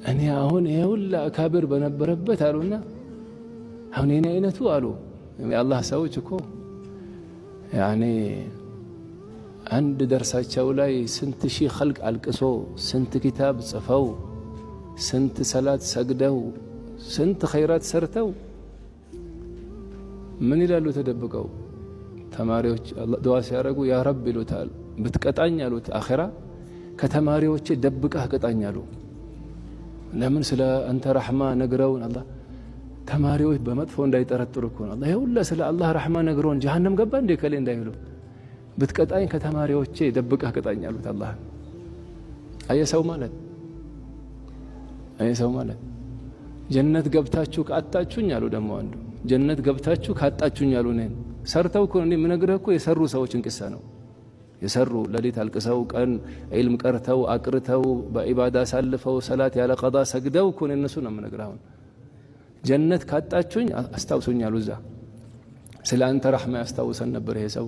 እኔ አሁን ይኸውላ አካብር በነበረበት አሉና አሁን የኔ አይነቱ አሉ የአላህ ሰዎች እኮ ያኔ አንድ ደርሳቸው ላይ ስንት ሺህ ኸልቅ አልቅሶ ስንት ኪታብ ጽፈው ስንት ሰላት ሰግደው ስንት ኸይራት ሰርተው ምን ይላሉ ተደብቀው ተማሪዎች ዱዓ ሲያረጉ ያ ረብ ይሉታል ብትቀጣኝ አሉት አኺራ ከተማሪዎች ደብቀህ ቀጣኝ አሉ ለምን ስለ አንተ ረህማ ነግረውን አላህ ተማሪዎች በመጥፎ እንዳይጠረጥሩ እኮ ነው አላህ ይሁላ ስለ አላህ ረህማ ነግረውን ጀሃነም ገባ እንደ ከሌ እንዳይሉ ብትቀጣኝ ከተማሪዎች ደብቀህ ቀጣኝ አሉት አላህ አየሰው ማለት ጀነት ገብታችሁ ካጣችሁኝ አሉ ደሞ አንዱ ጀነት ገብታችሁ ካጣችሁኝ አሉ ነን ሰርተው እኮ እንዴ ምነግርህ እኮ የሰሩ ሰዎችን ቅሳ ነው የሰሩ ለሊት አልቅሰው ቀን ዒልም ቀርተው አቅርተው በኢባዳ ሳልፈው ሰላት ያለ ቀዳ ሰግደው እኮ እነሱ ነው ምነግርህ አሁን ጀነት ካጣችሁኝ አስታውሱኝ አሉ እዛ ስለ አንተ ረህማ ያስታውሰን ነበር ይሄ ሰው